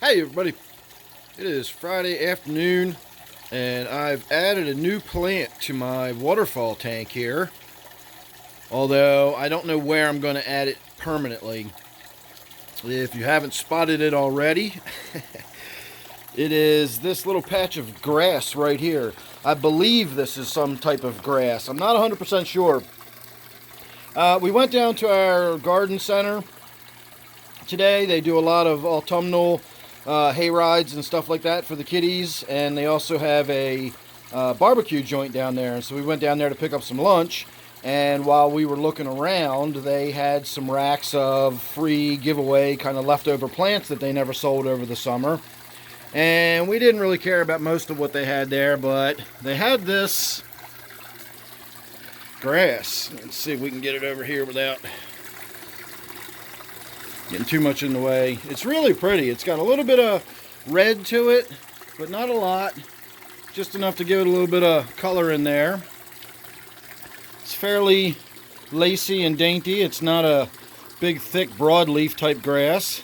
Hey everybody, it is Friday afternoon and I've added a new plant to my waterfall tank here, although I don't know where I'm going to add it permanently. If you haven't spotted it already, it is this little patch of grass right here. I believe this is some type of grass. I'm not 100% sure. We went down to our garden center today. They do a lot of autumnal hay rides and stuff like that for the kiddies, and they also have a barbecue joint down there. So we went down there to pick up some lunch, and while we were looking around, they had some racks of free giveaway kind of leftover plants that they never sold over the summer. And we didn't really care about most of what they had there, but they had this grass. Let's see if we can get it over here without getting too much in the way. It's really pretty. It's got a little bit of red to it, but not a lot. Just enough to give it a little bit of color in there. It's fairly lacy and dainty. It's not a big, thick, broadleaf type grass.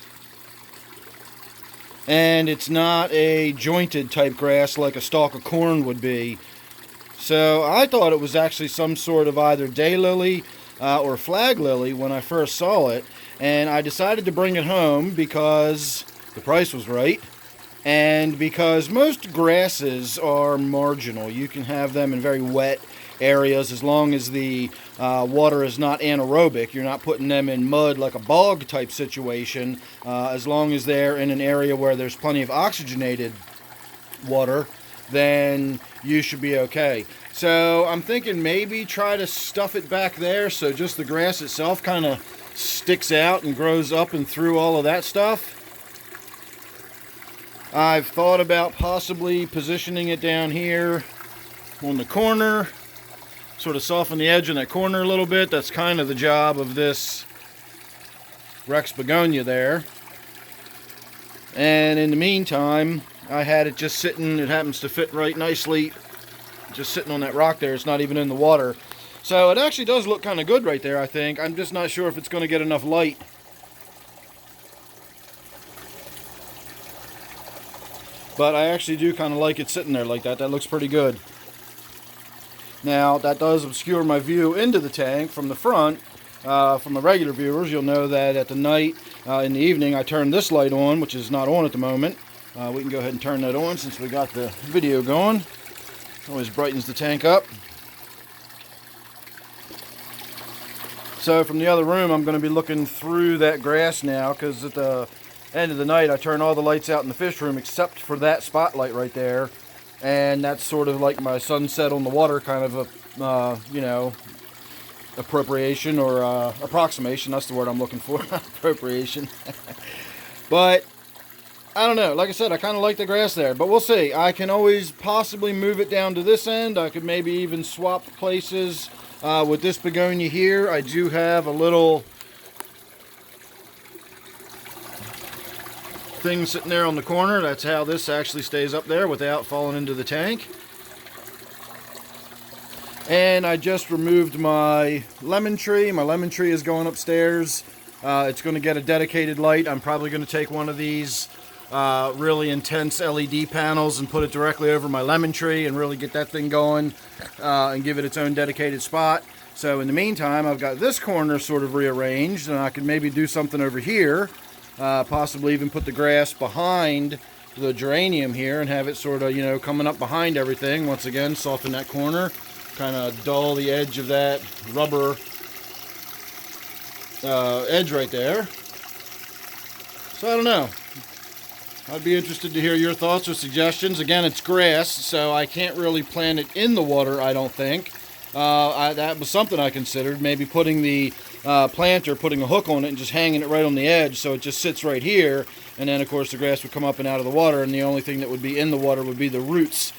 And it's not a jointed type grass like a stalk of corn would be. So I thought it was actually some sort of either daylily or flag lily when I first saw it. And I decided to bring it home because the price was right, and because most grasses are marginal. You can have them in very wet areas as long as the water is not anaerobic. You're not putting them in mud like a bog type situation. As long as they're in an area where there's plenty of oxygenated water, then you should be okay. So I'm thinking maybe try to stuff it back there so just the grass itself kind of sticks out and grows up and through all of that stuff. I've thought about possibly positioning it down here on the corner, sort of soften the edge in that corner a little bit. That's kind of the job of this Rex begonia there. And in the meantime, I had it just sitting. It happens to fit right nicely, just sitting on that rock there. It's not even in the water. So it actually does look kind of good right there, I think. I'm just not sure if it's going to get enough light. But I actually do kind of like it sitting there like that. That looks pretty good. Now, that does obscure my view into the tank from the front. From the regular viewers, you'll know that at the night, in the evening, I turn this light on, which is not on at the moment. We can go ahead and turn that on since we got the video going. Always brightens the tank up. So from the other room, I'm going to be looking through that grass now, because at the end of the night, I turn all the lights out in the fish room except for that spotlight right there. And that's sort of like my sunset on the water kind of a, appropriation or approximation. That's the word I'm looking for, appropriation. But I don't know. Like I said, I kind of like the grass there, but we'll see. I can always possibly move it down to this end. I could maybe even swap places with this begonia here. I do have a little thing sitting there on the corner. That's how this actually stays up there without falling into the tank. And I just removed my lemon tree. My lemon tree is going upstairs. It's going to get a dedicated light. I'm probably going to take one of these really intense LED panels and put it directly over my lemon tree and really get that thing going and give it its own dedicated spot. So in the meantime, I've got this corner sort of rearranged, and I could maybe do something over here, possibly even put the grass behind the geranium here and have it sort of, coming up behind everything. Once again, soften that corner, kind of dull the edge of that rubber edge right there. So I don't know. I'd be interested to hear your thoughts or suggestions. Again, it's grass, so I can't really plant it in the water, I don't think. That was something I considered, maybe putting the planter, putting a hook on it and just hanging it right on the edge so it just sits right here. And then, of course, the grass would come up and out of the water, and the only thing that would be in the water would be the roots.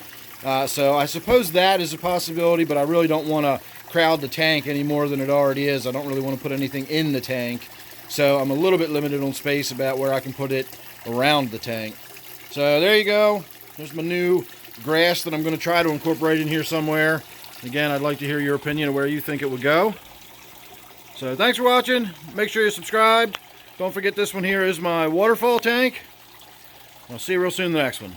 So I suppose that is a possibility, but I really don't want to crowd the tank any more than it already is. I don't really want to put anything in the tank. So I'm a little bit limited on space about where I can put it around the tank. So there you go. There's my new grass that I'm going to try to incorporate in here somewhere. Again, I'd like to hear your opinion of where you think it would go. So thanks for watching. Make sure you're subscribed. Don't forget, this one here is my waterfall tank. I'll see you real soon in the next one.